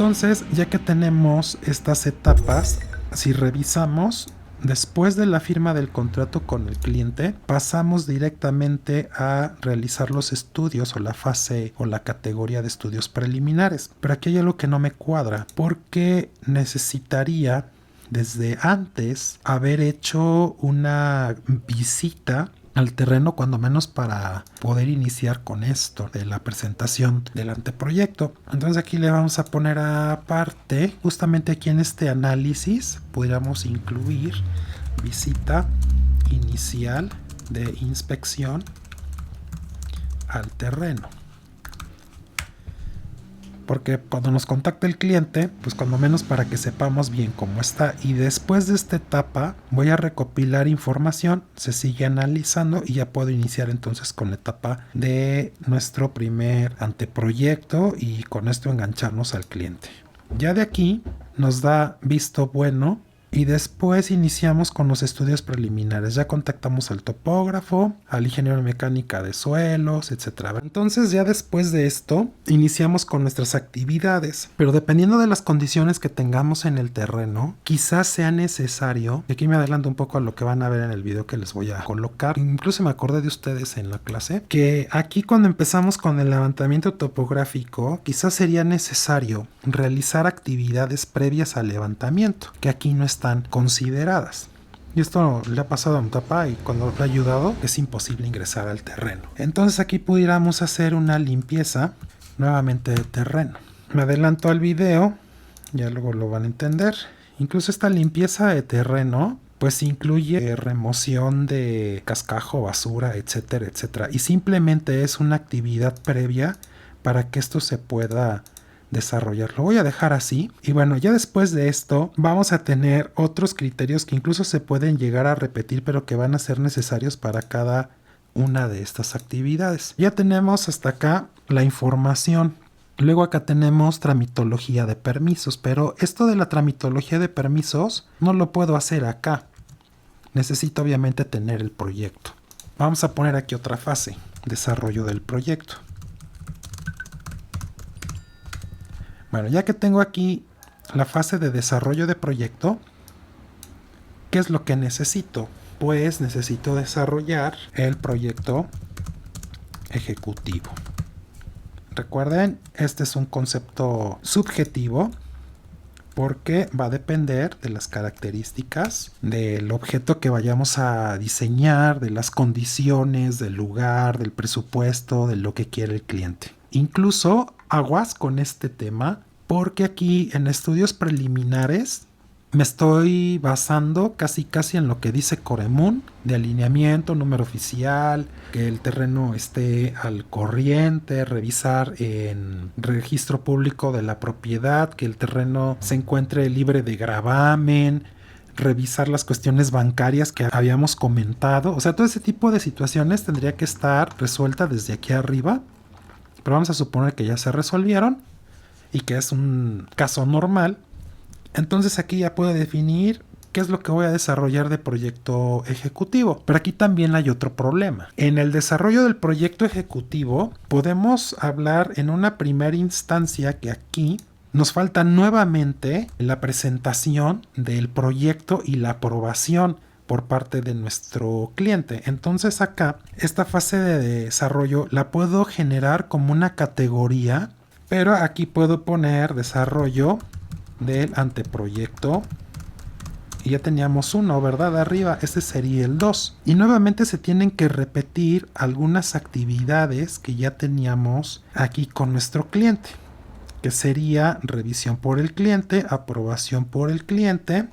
Entonces, ya que tenemos estas etapas, si revisamos, después de la firma del contrato con el cliente, pasamos directamente a realizar los estudios o la fase o la categoría de estudios preliminares. Pero aquí hay algo que no me cuadra, porque necesitaría desde antes haber hecho una visita al terreno, cuando menos para poder iniciar con esto de la presentación del anteproyecto. Entonces aquí le vamos a poner aparte, justamente aquí en este análisis pudiéramos incluir visita inicial de inspección al terreno. Porque cuando nos contacta el cliente, pues cuando menos para que sepamos bien cómo está. Y después de esta etapa voy a recopilar información, se sigue analizando y ya puedo iniciar entonces con la etapa de nuestro primer anteproyecto y con esto engancharnos al cliente. Ya de aquí nos da visto bueno. Y después iniciamos con los estudios preliminares. Ya contactamos al topógrafo, al ingeniero de mecánica de suelos, etc. Entonces ya después de esto iniciamos con nuestras actividades. Pero dependiendo de las condiciones que tengamos en el terreno, quizás sea necesario, y aquí me adelanto un poco a lo que van a ver en el video que les voy a colocar. Incluso me acordé de ustedes en la clase, que aquí cuando empezamos con el levantamiento topográfico, quizás sería necesario realizar actividades previas al levantamiento, que aquí no están consideradas. Y esto le ha pasado a mi papá y cuando le ha ayudado es imposible ingresar al terreno. Entonces aquí pudiéramos hacer una limpieza nuevamente de terreno. Me adelanto al video, ya luego lo van a entender. Incluso esta limpieza de terreno pues incluye remoción de cascajo, basura, etcétera, etcétera. Y simplemente es una actividad previa para que esto se pueda desarrollar. Lo voy a dejar así. Y bueno, ya después de esto vamos a tener otros criterios que incluso se pueden llegar a repetir, pero que van a ser necesarios para cada una de estas actividades. Ya tenemos hasta acá la información. Luego acá tenemos tramitología de permisos, pero esto de la tramitología de permisos no lo puedo hacer acá. Necesito obviamente tener el proyecto. Vamos a poner aquí otra fase, desarrollo del proyecto. Bueno, ya que tengo aquí la fase de desarrollo de proyecto, ¿qué es lo que necesito? Pues necesito desarrollar el proyecto ejecutivo. Recuerden, este es un concepto subjetivo porque va a depender de las características del objeto que vayamos a diseñar, de las condiciones, del lugar, del presupuesto, de lo que quiere el cliente. Incluso aguas con este tema porque aquí en estudios preliminares me estoy basando casi en lo que dice Coremun de alineamiento, número oficial, que el terreno esté al corriente, revisar en registro público de la propiedad, que el terreno se encuentre libre de gravamen, revisar las cuestiones bancarias que habíamos comentado. O sea, todo ese tipo de situaciones tendría que estar resuelta desde aquí arriba. Pero vamos a suponer que ya se resolvieron y que es un caso normal. Entonces aquí ya puedo definir qué es lo que voy a desarrollar de proyecto ejecutivo. Pero aquí también hay otro problema. En el desarrollo del proyecto ejecutivo podemos hablar en una primera instancia que aquí nos falta nuevamente la presentación del proyecto y la aprobación por parte de nuestro cliente. Entonces acá esta fase de desarrollo la puedo generar como una categoría, pero aquí puedo poner desarrollo del anteproyecto y ya teníamos uno, ¿verdad? Arriba, este sería el 2. Y nuevamente se tienen que repetir algunas actividades que ya teníamos aquí con nuestro cliente, que sería revisión por el cliente, aprobación por el cliente.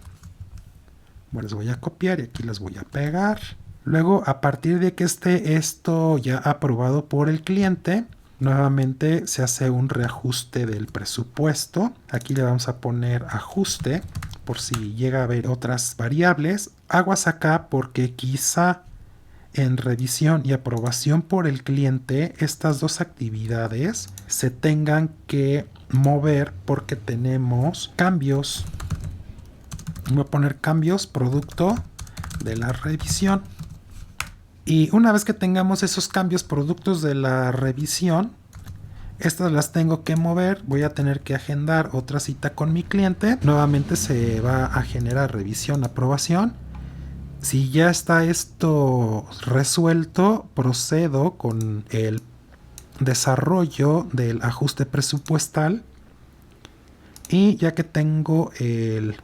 Bueno, les voy a copiar y aquí les voy a pegar. Luego, a partir de que esté esto ya aprobado por el cliente, nuevamente se hace un reajuste del presupuesto. Aquí le vamos a poner ajuste por si llega a haber otras variables. Aguas acá porque quizá en revisión y aprobación por el cliente estas dos actividades se tengan que mover porque tenemos cambios. Voy a poner cambios producto de la revisión. Y una vez que tengamos esos cambios productos de la revisión, Estas las tengo que mover, voy a tener que agendar otra cita con mi cliente. Nuevamente se va a generar revisión, aprobación. Si ya está esto resuelto, procedo con el desarrollo del ajuste presupuestal. Y ya que tengo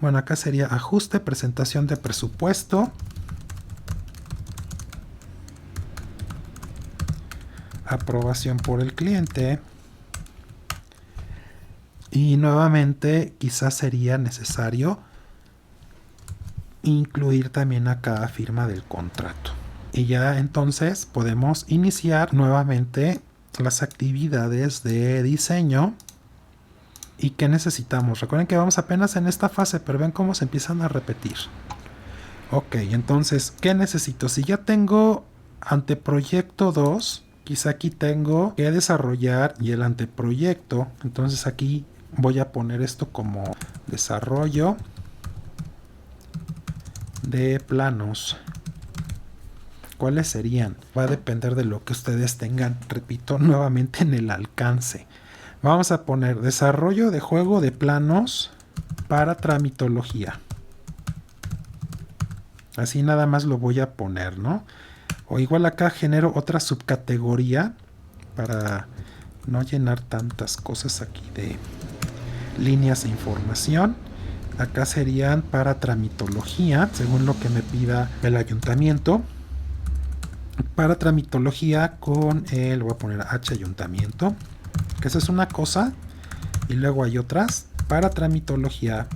bueno, acá sería ajuste, presentación de presupuesto. Aprobación por el cliente. Y nuevamente quizás sería necesario incluir también acá firma del contrato. Y ya entonces podemos iniciar nuevamente las actividades de diseño. ¿Y qué necesitamos? Recuerden que vamos apenas en esta fase, pero ven cómo se empiezan a repetir. Ok, entonces, ¿qué necesito? Si ya tengo anteproyecto 2, quizá aquí tengo que desarrollar y el anteproyecto. Entonces aquí voy a poner esto como desarrollo de planos. ¿Cuáles serían? Va a depender de lo que ustedes tengan, repito, nuevamente en el alcance. Vamos a poner desarrollo de juego de planos para tramitología. Así nada más lo voy a poner, ¿no? O igual acá genero otra subcategoría para no llenar tantas cosas aquí de líneas de información. Acá serían para tramitología, según lo que me pida el ayuntamiento. Para tramitología con el, voy a poner H ayuntamiento, que esa es una cosa. Y luego hay otras para tramitología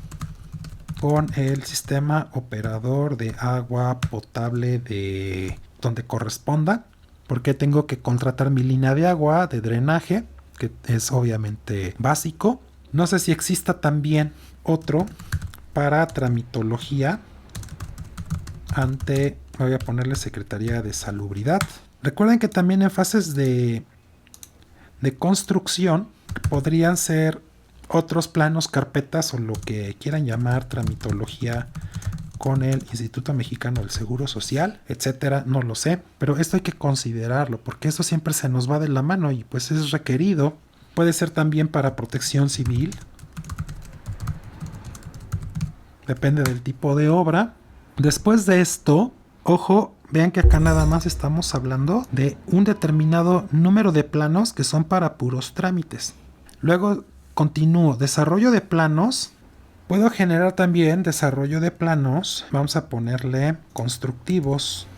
con el sistema operador de agua potable de donde corresponda, porque tengo que contratar mi línea de agua de drenaje, que es obviamente básico. No sé si exista también otro para tramitología ante, voy a ponerle Secretaría de Salubridad. Recuerden que también en fases de construcción podrían ser otros planos, carpetas o lo que quieran llamar tramitología con el Instituto Mexicano del Seguro Social, etcétera, no lo sé, pero esto hay que considerarlo porque eso siempre se nos va de la mano y pues es requerido. Puede ser también para protección civil, depende del tipo de obra. Después de esto, ojo, vean que acá nada más estamos hablando de un determinado número de planos que son para puros trámites. Luego continúo, desarrollo de planos. Puedo generar también desarrollo de planos. Vamos a ponerle constructivos.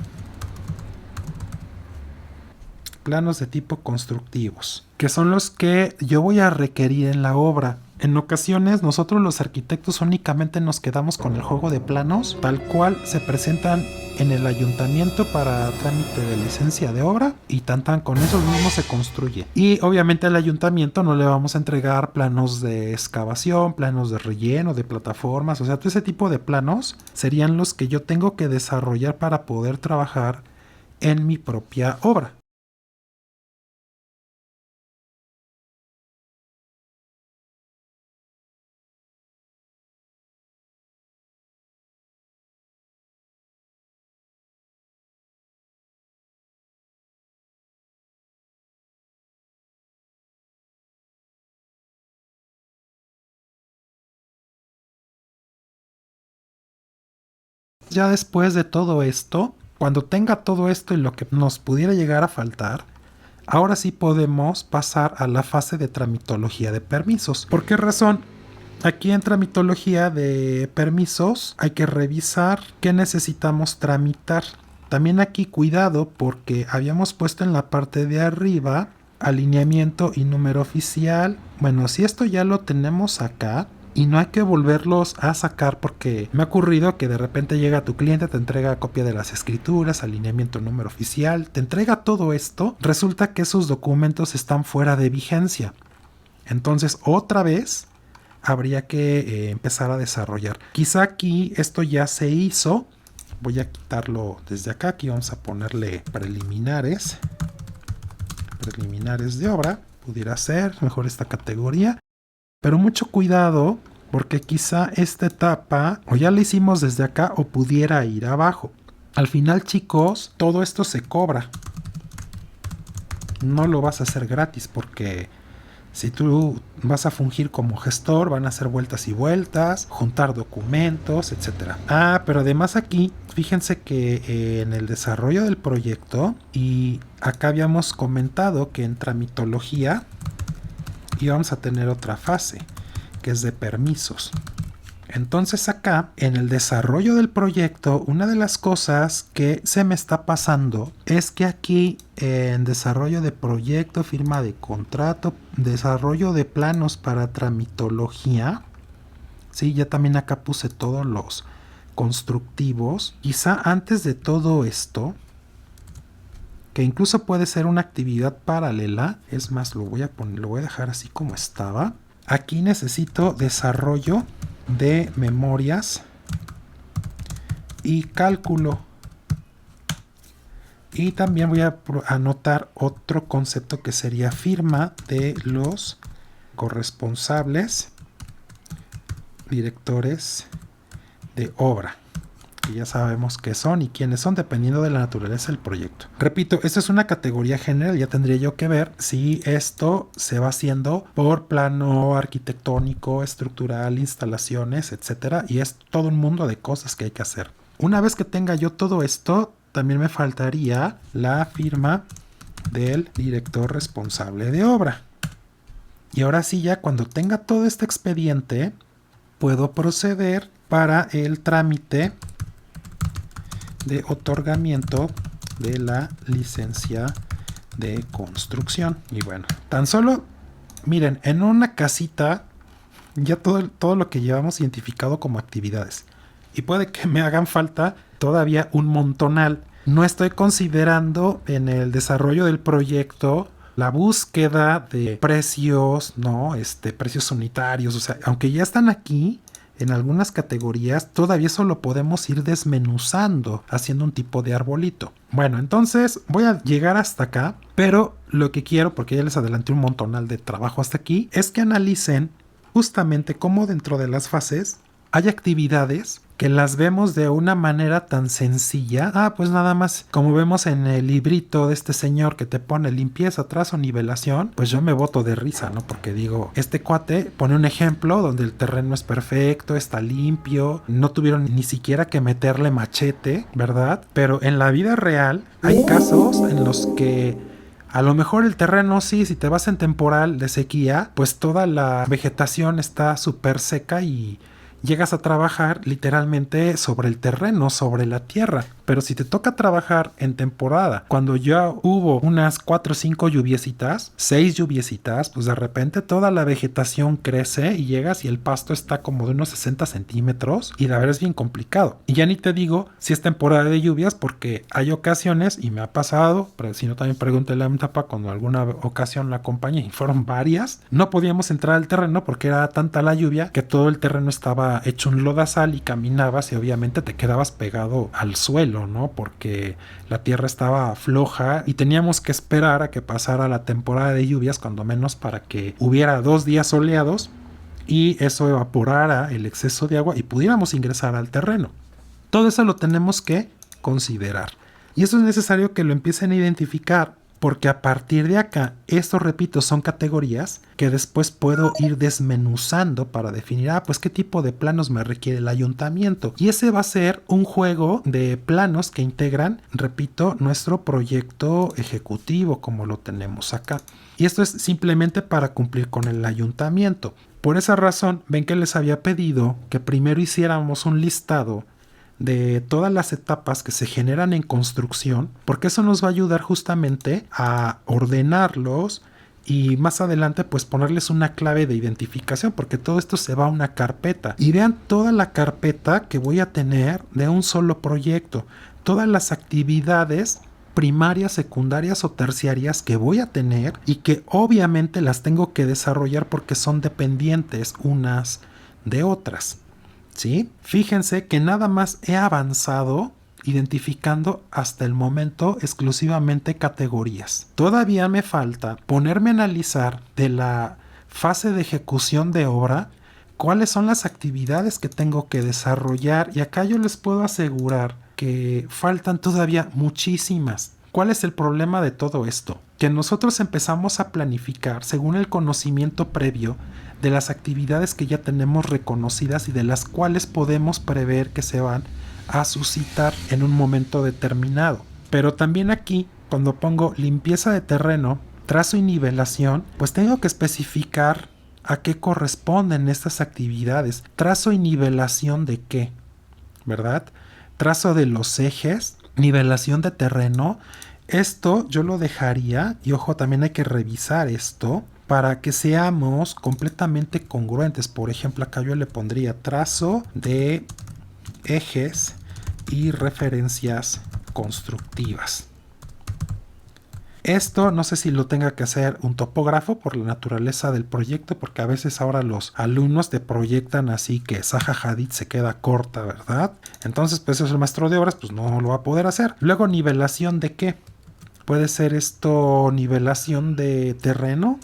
Planos de tipo constructivos, que son los que yo voy a requerir en la obra. En ocasiones nosotros los arquitectos únicamente nos quedamos con el juego de planos tal cual se presentan en el ayuntamiento para trámite de licencia de obra y tan con esos mismos se construye. Y obviamente al ayuntamiento no le vamos a entregar planos de excavación, planos de relleno, de plataformas, o sea, todo ese tipo de planos serían los que yo tengo que desarrollar para poder trabajar en mi propia obra. Ya después de todo esto, cuando tenga todo esto y lo que nos pudiera llegar a faltar, ahora sí podemos pasar a la fase de tramitología de permisos. ¿Por qué razón? Aquí en tramitología de permisos hay que revisar qué necesitamos tramitar. También aquí cuidado porque habíamos puesto en la parte de arriba alineamiento y número oficial. Bueno, si esto ya lo tenemos acá, y no hay que volverlos a sacar porque me ha ocurrido que de repente llega tu cliente, te entrega copia de las escrituras, alineamiento, número oficial, te entrega todo esto, resulta que esos documentos están fuera de vigencia. Entonces otra vez habría que empezar a desarrollar. Quizá aquí esto ya se hizo, voy a quitarlo desde acá, aquí vamos a ponerle preliminares de obra, pudiera ser mejor esta categoría. Pero mucho cuidado porque quizá esta etapa o ya la hicimos desde acá o pudiera ir abajo. Al final, chicos, todo esto se cobra. No lo vas a hacer gratis porque Si tú vas a fungir como gestor, van a hacer vueltas y vueltas, juntar documentos, etc. Pero además aquí, fíjense que en el desarrollo del proyecto, y acá habíamos comentado que en tramitología íbamos a tener otra fase, que es de permisos. Entonces acá, en el desarrollo del proyecto, una de las cosas que se me está pasando es que aquí en desarrollo de proyecto, firma de contrato, desarrollo de planos para tramitología, sí, ya también acá puse todos los constructivos. Quizá antes de todo esto, que incluso puede ser una actividad paralela, es más, lo voy a dejar así como estaba. Aquí necesito desarrollo de memorias y cálculo. Y también voy a anotar otro concepto que sería firma de los corresponsables, directores de obra, que ya sabemos qué son y quiénes son dependiendo de la naturaleza del proyecto. Repito, esta es una categoría general, ya tendría yo que ver si esto se va haciendo por plano arquitectónico, estructural, instalaciones, etcétera, y es todo un mundo de cosas que hay que hacer. Una vez que tenga yo todo esto, también me faltaría la firma del director responsable de obra. Y ahora sí, ya cuando tenga todo este expediente, puedo proceder para el trámite de otorgamiento de la licencia de construcción. Y bueno, tan solo, miren, en una casita ya todo lo que llevamos identificado como actividades. Y puede que me hagan falta todavía un montonal. No estoy considerando en el desarrollo del proyecto la búsqueda de precios, ¿no? Precios unitarios. O sea, aunque ya están aquí, en algunas categorías todavía eso lo podemos ir desmenuzando, haciendo un tipo de arbolito. Bueno, entonces voy a llegar hasta acá, pero lo que quiero, porque ya les adelanté un montonal de trabajo hasta aquí, es que analicen justamente cómo dentro de las fases hay actividades que las vemos de una manera tan sencilla. Pues nada más, como vemos en el librito de este señor que te pone limpieza, trazo, nivelación, pues yo me boto de risa, ¿no? Porque digo, este cuate pone un ejemplo donde el terreno es perfecto, está limpio, no tuvieron ni siquiera que meterle machete, ¿verdad? Pero en la vida real hay casos en los que a lo mejor el terreno sí, si te vas en temporal de sequía, pues toda la vegetación está súper seca y llegas a trabajar literalmente sobre el terreno, sobre la tierra. Pero si te toca trabajar en temporada, cuando ya hubo unas 4 o 5 lluviecitas, 6 lluviecitas, pues de repente toda la vegetación crece y llegas y el pasto está como de unos 60 centímetros y la verdad es bien complicado. Y ya ni te digo si es temporada de lluvias, porque hay ocasiones, y me ha pasado, pero si no también pregúntale a mi papá cuando alguna ocasión la acompañé y fueron varias, no podíamos entrar al terreno porque era tanta la lluvia que todo el terreno estaba hecho un lodazal y caminabas y obviamente te quedabas pegado al suelo, ¿no? Porque la tierra estaba floja y teníamos que esperar a que pasara la temporada de lluvias, cuando menos para que hubiera 2 días soleados y eso evaporara el exceso de agua y pudiéramos ingresar al terreno. Todo eso lo tenemos que considerar. Y eso es necesario que lo empiecen a identificar, porque a partir de acá, esto, repito, son categorías que después puedo ir desmenuzando para definir, pues qué tipo de planos me requiere el ayuntamiento. Y ese va a ser un juego de planos que integran, repito, nuestro proyecto ejecutivo como lo tenemos acá. Y esto es simplemente para cumplir con el ayuntamiento. Por esa razón, ven que les había pedido que primero hiciéramos un listado de todas las etapas que se generan en construcción, porque eso nos va a ayudar justamente a ordenarlos y más adelante pues ponerles una clave de identificación, porque todo esto se va a una carpeta. Y vean toda la carpeta que voy a tener de un solo proyecto, todas las actividades primarias, secundarias o terciarias que voy a tener y que obviamente las tengo que desarrollar porque son dependientes unas de otras. ¿Sí? Fíjense que nada más he avanzado identificando hasta el momento exclusivamente categorías. Todavía me falta ponerme a analizar de la fase de ejecución de obra cuáles son las actividades que tengo que desarrollar, y acá yo les puedo asegurar que faltan todavía muchísimas. ¿Cuál es el problema de todo esto? que nosotros empezamos a planificar según el conocimiento previo de las actividades que ya tenemos reconocidas y de las cuales podemos prever que se van a suscitar en un momento determinado. Pero también aquí, cuando pongo limpieza de terreno, trazo y nivelación, pues tengo que especificar a qué corresponden estas actividades. Trazo y nivelación de qué, ¿verdad? Trazo de los ejes, nivelación de terreno. Esto yo lo dejaría, y ojo, también hay que revisar esto para que seamos completamente congruentes. Por ejemplo, acá yo le pondría trazo de ejes y referencias constructivas. Esto no sé si lo tenga que hacer un topógrafo por la naturaleza del proyecto, porque a veces ahora los alumnos te proyectan así que Zaha Hadid se queda corta, ¿verdad? Entonces, pues eso el maestro de obras pues no lo va a poder hacer. Luego, nivelación de qué. Puede ser esto nivelación de terreno,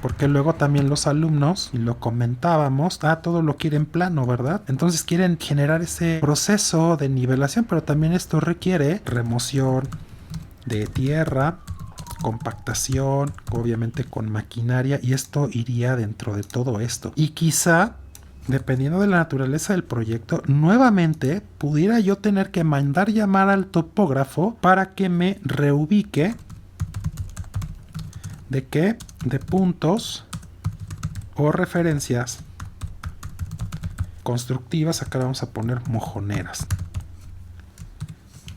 porque luego también los alumnos, y lo comentábamos, todo lo quieren plano, ¿verdad? Entonces quieren generar ese proceso de nivelación, pero también esto requiere remoción de tierra, compactación, obviamente con maquinaria, y esto iría dentro de todo esto. Y quizá, dependiendo de la naturaleza del proyecto, nuevamente pudiera yo tener que mandar llamar al topógrafo para que me reubique de qué, de puntos o referencias constructivas. Acá vamos a poner mojoneras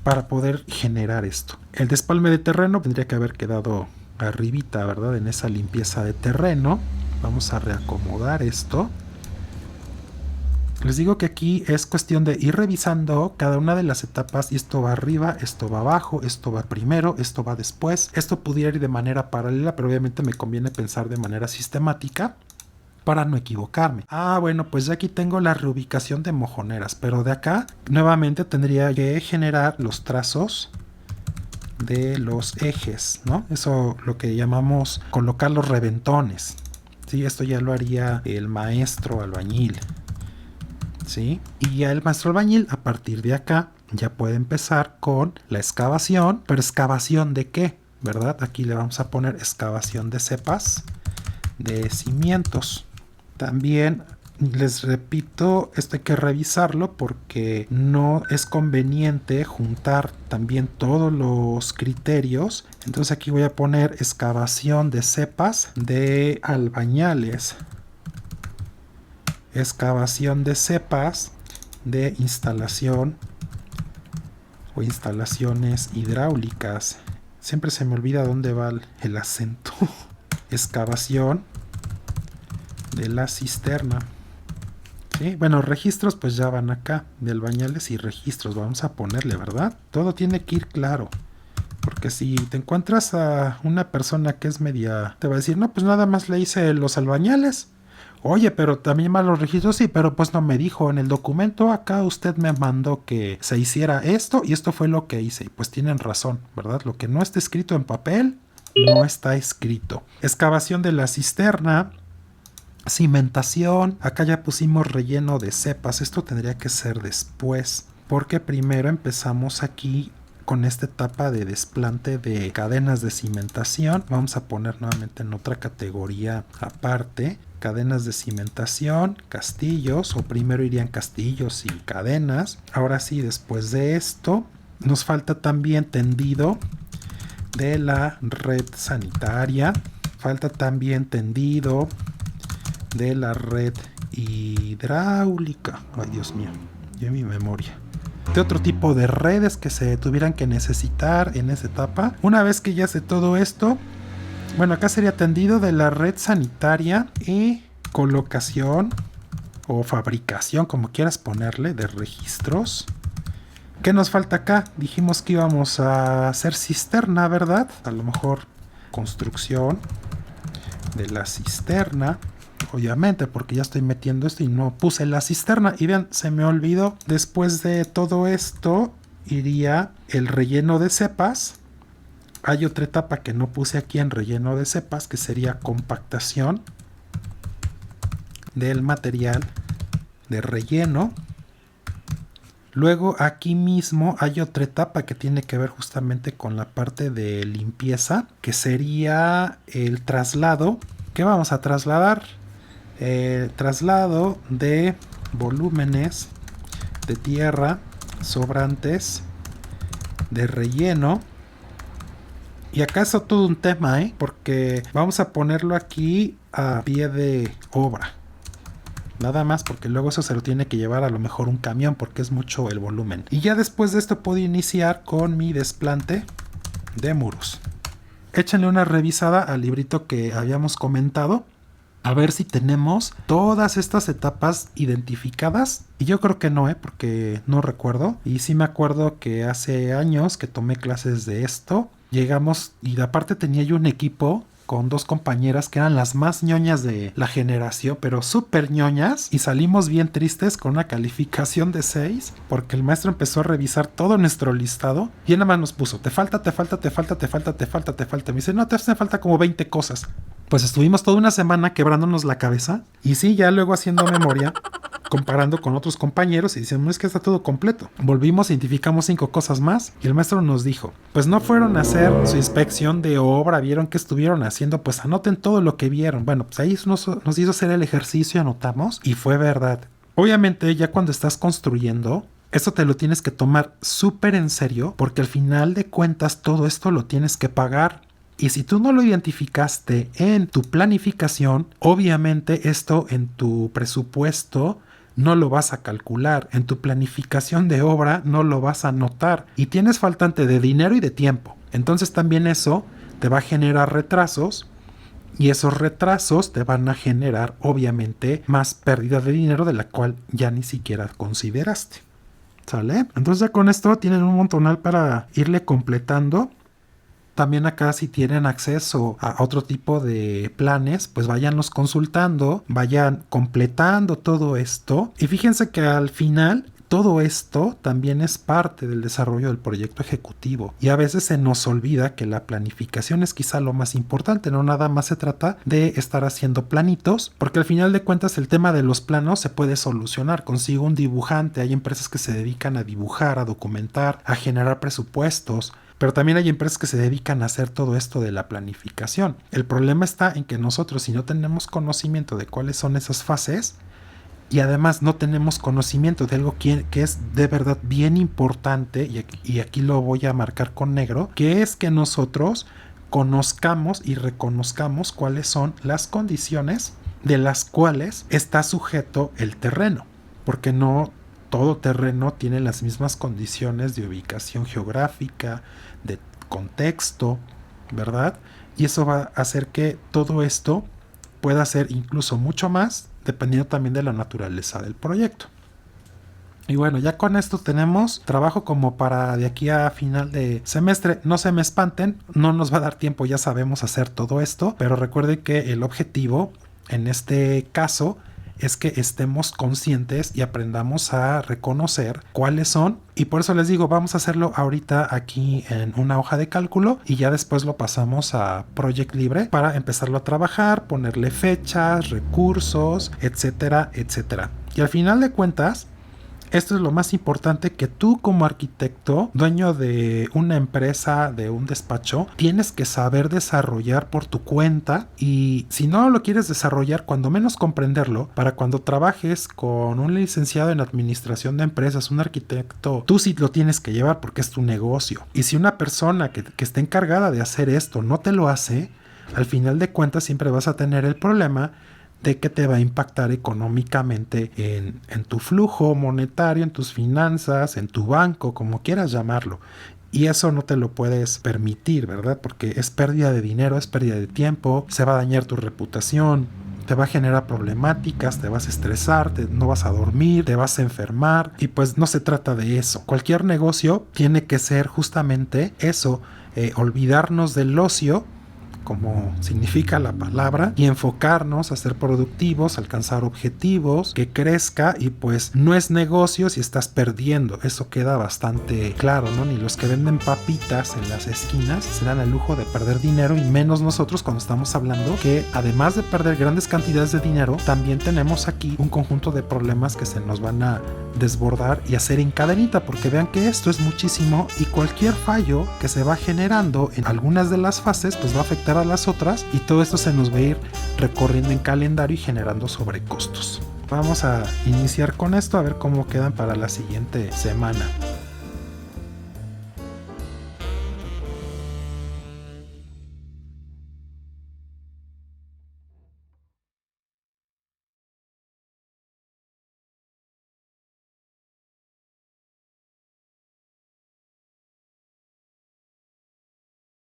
para poder generar esto. El despalme de terreno tendría que haber quedado arribita, ¿verdad? En esa limpieza de terreno. Vamos a reacomodar esto. Les digo que aquí es cuestión de ir revisando cada una de las etapas, y esto va arriba, esto va abajo, esto va primero, esto va después. Esto pudiera ir de manera paralela, pero obviamente me conviene pensar de manera sistemática para no equivocarme. Bueno, pues ya aquí tengo la reubicación de mojoneras, pero de acá nuevamente tendría que generar los trazos de los ejes, ¿no? Eso lo que llamamos colocar los reventones. Sí, esto ya lo haría el maestro albañil. ¿Sí? Y ya el maestro albañil a partir de acá ya puede empezar con la excavación. ¿Pero excavación de qué? ¿Verdad? Aquí le vamos a poner excavación de cepas, de cimientos. También les repito, esto hay que revisarlo porque no es conveniente juntar también todos los criterios. Entonces aquí voy a poner excavación de cepas de albañales, excavación de cepas de instalación o instalaciones hidráulicas. Siempre se me olvida dónde va el acento. Excavación de la cisterna. ¿Sí? Bueno, registros pues ya van acá, de albañales y registros. Vamos a ponerle, ¿verdad? Todo tiene que ir claro. Porque si te encuentras a una persona que es media, te va a decir, no, pues nada más le hice los albañales. Oye, pero también van los registros, sí, pero pues no me dijo en el documento, acá usted me mandó que se hiciera esto y esto fue lo que hice. Y pues tienen razón, ¿verdad? Lo que no está escrito en papel, no está escrito. Excavación de la cisterna, cimentación, acá ya pusimos relleno de cepas, esto tendría que ser después, porque primero empezamos aquí con esta etapa de desplante de cadenas de cimentación. Vamos a poner nuevamente en otra categoría aparte, cadenas de cimentación, castillos, o primero irían castillos y cadenas. Ahora sí, después de esto, nos falta también tendido de la red sanitaria, falta también tendido de la red hidráulica. Ay, Dios mío, ya mi memoria. De otro tipo de redes que se tuvieran que necesitar en esa etapa. Una vez que ya hace todo esto, bueno, acá sería tendido de la red sanitaria y colocación o fabricación, como quieras ponerle, de registros. ¿Qué nos falta acá? Dijimos que íbamos a hacer cisterna, ¿verdad? A lo mejor construcción de la cisterna. Obviamente, porque ya estoy metiendo esto y no puse la cisterna. Y vean, se me olvidó. Después de todo esto, iría el relleno de cepas. Hay otra etapa que no puse aquí en relleno de cepas, que sería compactación del material de relleno. Luego aquí mismo hay otra etapa que tiene que ver justamente con la parte de limpieza, que sería el traslado. ¿Qué vamos a trasladar? Traslado de volúmenes de tierra sobrantes de relleno. Y acá es todo un tema, porque vamos a ponerlo aquí a pie de obra. Nada más, porque luego eso se lo tiene que llevar a lo mejor un camión, porque es mucho el volumen. Y ya después de esto puedo iniciar con mi desplante de muros. Échenle una revisada al librito que habíamos comentado, a ver si tenemos todas estas etapas identificadas. Y yo creo que no, porque no recuerdo. Y sí me acuerdo que hace años que tomé clases de esto, llegamos y aparte tenía yo un equipo con 2 compañeras que eran las más ñoñas de la generación, pero súper ñoñas, y salimos bien tristes con una calificación de 6 porque el maestro empezó a revisar todo nuestro listado y él nada más nos puso, te falta. Me dice, no, te hace falta como 20 cosas. Pues estuvimos toda una semana quebrándonos la cabeza y sí, ya luego haciendo memoria, comparando con otros compañeros y diciendo, no, es que está todo completo. Volvimos, identificamos 5 cosas más y el maestro nos dijo, pues no fueron a hacer su inspección de obra, vieron que estuvieron haciendo, pues anoten todo lo que vieron. Bueno, pues ahí nos hizo hacer el ejercicio, anotamos y fue verdad. Obviamente ya cuando estás construyendo, esto te lo tienes que tomar súper en serio porque al final de cuentas todo esto lo tienes que pagar. Y si tú no lo identificaste en tu planificación, obviamente esto en tu presupuesto no lo vas a calcular. En tu planificación de obra no lo vas a notar. Y tienes faltante de dinero y de tiempo. Entonces también eso te va a generar retrasos. Y esos retrasos te van a generar obviamente más pérdida de dinero de la cual ya ni siquiera consideraste. ¿Sale? Entonces ya con esto tienen un montonal para irle completando. También acá si tienen acceso a otro tipo de planes, pues váyanlos consultando, vayan completando todo esto. Y fíjense que al final todo esto también es parte del desarrollo del proyecto ejecutivo. Y a veces se nos olvida que la planificación es quizá lo más importante. No nada más se trata de estar haciendo planitos, porque al final de cuentas el tema de los planos se puede solucionar. Consigo un dibujante, hay empresas que se dedican a dibujar, a documentar, a generar presupuestos. Pero también hay empresas que se dedican a hacer todo esto de la planificación. El problema está en que nosotros, si no tenemos conocimiento de cuáles son esas fases y además no tenemos conocimiento de algo que es de verdad bien importante, y aquí lo voy a marcar con negro, que es que nosotros conozcamos y reconozcamos cuáles son las condiciones de las cuales está sujeto el terreno. Porque no todo terreno tiene las mismas condiciones de ubicación geográfica, de contexto, ¿verdad? Y eso va a hacer que todo esto pueda ser incluso mucho más, dependiendo también de la naturaleza del proyecto. Y bueno, ya con esto tenemos trabajo como para de aquí a final de semestre. No se me espanten, no nos va a dar tiempo, ya sabemos hacer todo esto, pero recuerden que el objetivo en este caso es que estemos conscientes y aprendamos a reconocer cuáles son, y por eso les digo, vamos a hacerlo ahorita aquí en una hoja de cálculo y ya después lo pasamos a Project Libre para empezarlo a trabajar, ponerle fechas, recursos, etcétera, etcétera. Y al final de cuentas, esto es lo más importante, que tú como arquitecto, dueño de una empresa, de un despacho, tienes que saber desarrollar por tu cuenta. Y si no lo quieres desarrollar, cuando menos comprenderlo, para cuando trabajes con un licenciado en administración de empresas, un arquitecto, tú sí lo tienes que llevar porque es tu negocio. Y si una persona que esté encargada de hacer esto no te lo hace, al final de cuentas siempre vas a tener el problema de que te va a impactar económicamente en tu flujo monetario, en tus finanzas, en tu banco, como quieras llamarlo. Y eso no te lo puedes permitir, ¿verdad? Porque es pérdida de dinero, es pérdida de tiempo, se va a dañar tu reputación, te va a generar problemáticas, te vas a estresar, no vas a dormir, te vas a enfermar, y pues no se trata de eso. Cualquier negocio tiene que ser justamente eso, olvidarnos del ocio, como significa la palabra, y enfocarnos a ser productivos, alcanzar objetivos, que crezca. Y pues no es negocio si estás perdiendo, eso queda bastante claro, ¿no? Ni los que venden papitas en las esquinas se dan el lujo de perder dinero, y menos nosotros cuando estamos hablando que además de perder grandes cantidades de dinero, también tenemos aquí un conjunto de problemas que se nos van a desbordar y hacer en cadenita, porque vean que esto es muchísimo y cualquier fallo que se va generando en algunas de las fases pues va a afectar a las otras y todo esto se nos va a ir recorriendo en calendario y generando sobrecostos. Vamos a iniciar con esto a ver cómo quedan para la siguiente semana.